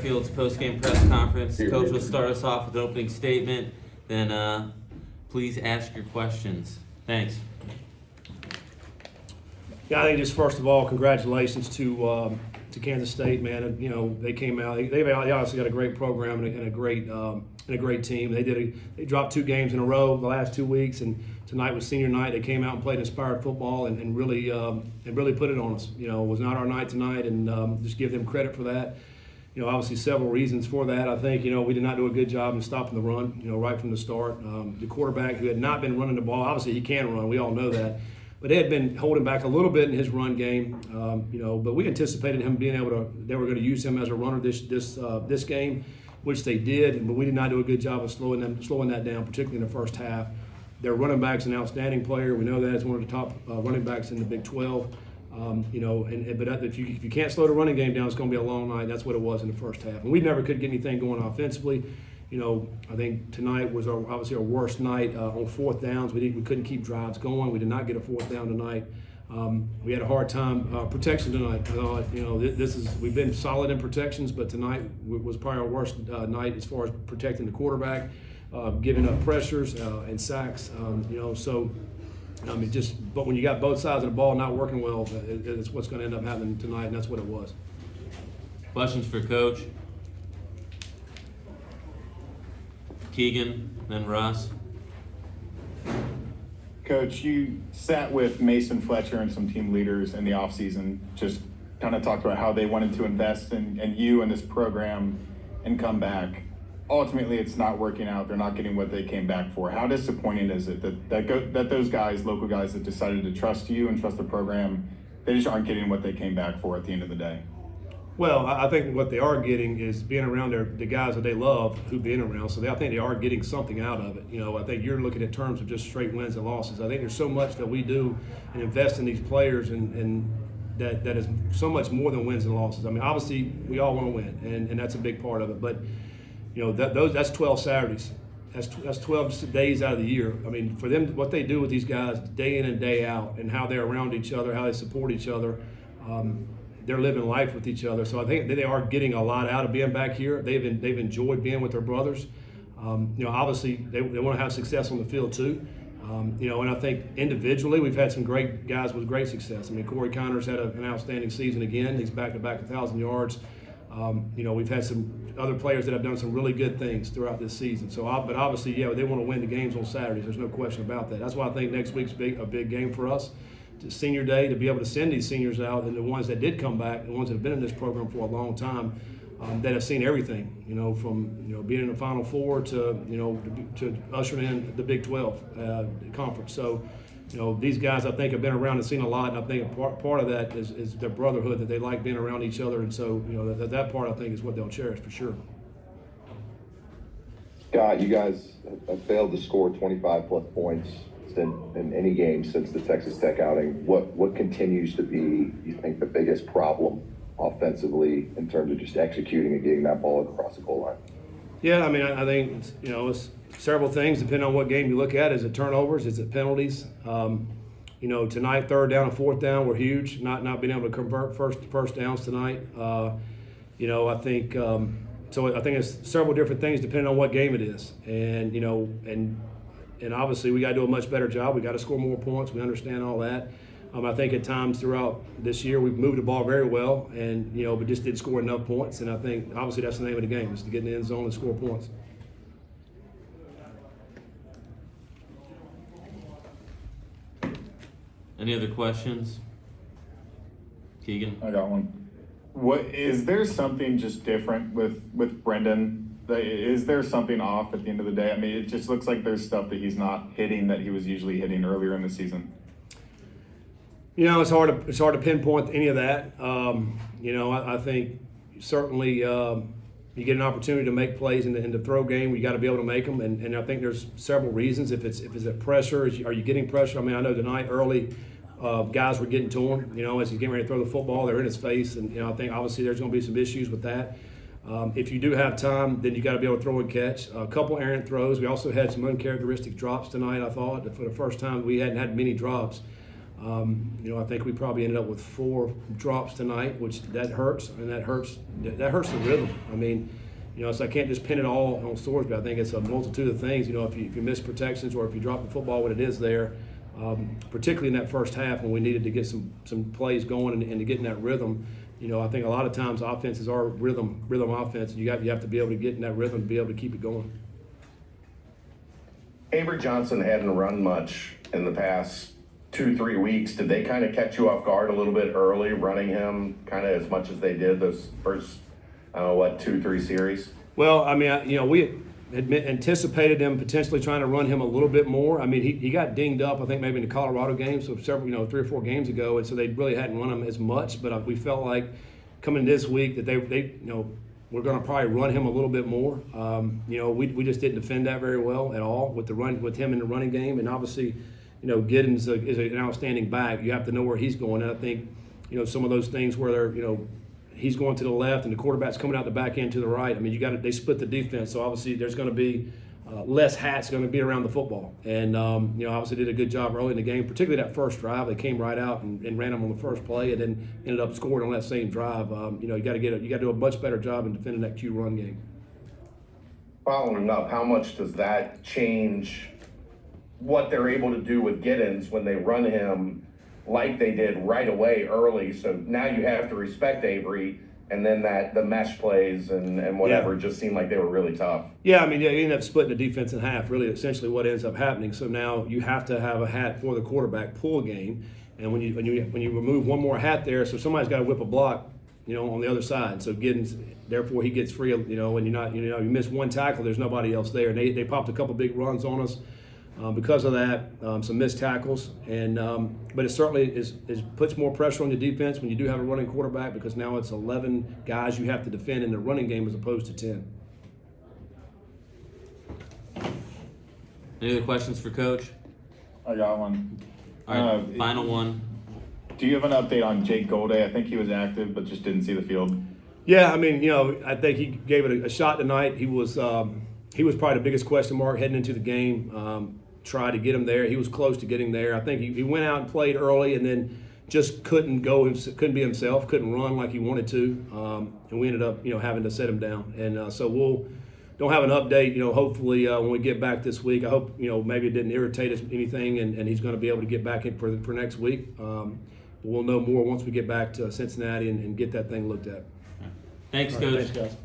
Satterfield's post-game press conference. Coach will start us off with an opening statement, then please ask your questions. Thanks. Yeah, I think just first of all, congratulations to Kansas State, man. And, they came out. They obviously got a great program and a great team. They dropped 2 games in a row the last 2 weeks, and tonight was senior night. They came out and played inspired football and really put it on us. It was not our night tonight, and just give them credit for that. Obviously several reasons for that. I think we did not do a good job in stopping the run. Right from the start, the quarterback who had not been running the ball. Obviously he can run. We all know that. But they had been holding back a little bit in his run game, but we anticipated him being they were going to use him as a runner this game, which they did, but we did not do a good job of slowing that down, particularly in the first half. Their running back's an outstanding player. We know that as one of the top running backs in the Big 12. But if you can't slow the running game down, it's going to be a long night. That's what it was in the first half. And we never could get anything going offensively. I think tonight was obviously our worst night on fourth downs. We couldn't keep drives going. We did not get a fourth down tonight. We had a hard time protection tonight. We've been solid in protections, but tonight was probably our worst night as far as protecting the quarterback, giving up pressures and sacks. But when you got both sides of the ball not working well, it's what's going to end up happening tonight, and that's what it was. Questions for Coach? Keegan, then Russ. Coach, you sat with Mason Fletcher and some team leaders in the offseason, just kind of talked about how they wanted to invest in you and this program and come back. Ultimately, it's not working out. They're not getting what they came back for. How disappointing is it that those guys, local guys that decided to trust you and trust the program, they just aren't getting what they came back for at the end of the day? Well, I think what they are getting is being around the guys that they love who've been around. So I think they are getting something out of it. I think you're looking at terms of just straight wins and losses. I think there's so much that we do and invest in these players and that is so much more than wins and losses. I mean, obviously we all want to win, and that's a big part of it. But that's 12 Saturdays. That's 12 days out of the year. I mean, for them, what they do with these guys day in and day out, and how they're around each other, how they support each other. They're living life with each other. So I think they are getting a lot out of being back here. They've enjoyed being with their brothers. Obviously they want to have success on the field too. And I think individually we've had some great guys with great success. I mean, Corey Connor's had an outstanding season again. He's back-to-back 1,000 yards. We've had some other players that have done some really good things throughout this season. But obviously, they want to win the games on Saturdays. There's no question about that. That's why I think next week's a big game for us. Senior day, to be able to send these seniors out, and the ones that did come back, the ones that have been in this program for a long time, that have seen everything, from being in the Final Four to ushering in the Big 12 conference. So, these guys I think have been around and seen a lot, and I think part of that is their brotherhood, that they like being around each other, and so that part I think is what they'll cherish for sure. Scott, you guys have failed to score 25 plus points in any game since the Texas Tech outing. What continues to be, you think, the biggest problem offensively in terms of just executing and getting that ball across the goal line? Yeah, I mean, I think it's several things depending on what game you look at. Is it turnovers? Is it penalties? Tonight, third down and fourth down were huge. Not being able to convert first downs tonight. I think so. I think it's several different things depending on what game it is, and obviously we got to do a much better job. We got to score more points. We understand all that. I think at times throughout this year we've moved the ball very well, and but just didn't score enough points. And I think obviously that's the name of the game, is to get in the end zone and score points. Any other questions? Keegan? I got one. Is there something just different with Brendan? Is there something off at the end of the day? I mean, it just looks like there's stuff that he's not hitting that he was usually hitting earlier in the season. It's hard to pinpoint any of that. I think certainly you get an opportunity to make plays in the throw game. You got to be able to make them, and I think there's several reasons. If it's a pressure, are you getting pressure? I mean, I know tonight early guys were getting to him. As he's getting ready to throw the football, they're in his face, and I think obviously there's going to be some issues with that. If you do have time, then you got to be able to throw and catch. A couple errant throws. We also had some uncharacteristic drops tonight. I thought for the first time we hadn't had many drops. I think we probably ended up with 4 drops tonight, which that hurts, and that hurts the rhythm. I mean, so I can't just pin it all on Sorsby. I think it's a multitude of things. If you miss protections or if you drop the football when it is there, particularly in that first half when we needed to get some plays going and to get in that rhythm. I think a lot of times offenses are rhythm offense. You have to be able to get in that rhythm to be able to keep it going. Avery Johnson hadn't run much in the past 2-3 weeks. Did they kind of catch you off guard a little bit early, running him kind of as much as they did those first, 2-3 series? Well, I mean, we had anticipated them potentially trying to run him a little bit more. I mean, he got dinged up, I think maybe in the Colorado game, so several, 3 or 4 games ago, and so they really hadn't run him as much. But we felt like coming this week that they we're going to probably run him a little bit more. We just didn't defend that very well at all with him in the running game, and obviously, Giddens is an outstanding back. You have to know where he's going, and I think, some of those things where they're, he's going to the left and the quarterback's coming out the back end to the right. I mean, they split the defense, so obviously there's going to be less hats going to be around the football. And obviously did a good job early in the game, particularly that first drive. They came right out and ran them on the first play, and then ended up scoring on that same drive. You got to do a much better job in defending that Q run game. Following up, how much does that change what they're able to do with Giddens when they run him like they did right away early? So now you have to respect Avery, and then the mesh plays and whatever just seemed like they were really tough. Yeah, I mean, you end up splitting the defense in half, really essentially what ends up happening. So now you have to have a hat for the quarterback pull game, and when you remove one more hat there, so somebody's got to whip a block, on the other side. So Giddens, therefore he gets free, and you miss one tackle, there's nobody else there. And they popped a couple big runs on us. Because of that, some missed tackles, but it certainly puts more pressure on the defense when you do have a running quarterback, because now it's 11 guys you have to defend in the running game as opposed to 10. Any other questions for Coach? I got one. All right, final one. Do you have an update on Jake Golday? I think he was active, but just didn't see the field. Yeah, I mean, I think he gave it a shot tonight. He was probably the biggest question mark heading into the game. Tried to get him there. He was close to getting there. I think he went out and played early, and then just couldn't be himself, couldn't run like he wanted to, and we ended up having to set him down. And so we'll don't have an update. Hopefully when we get back this week, I hope maybe it didn't irritate us anything, and he's going to be able to get back in for next week. We'll know more once we get back to Cincinnati and get that thing looked at. Thanks, Coach. Thanks, guys.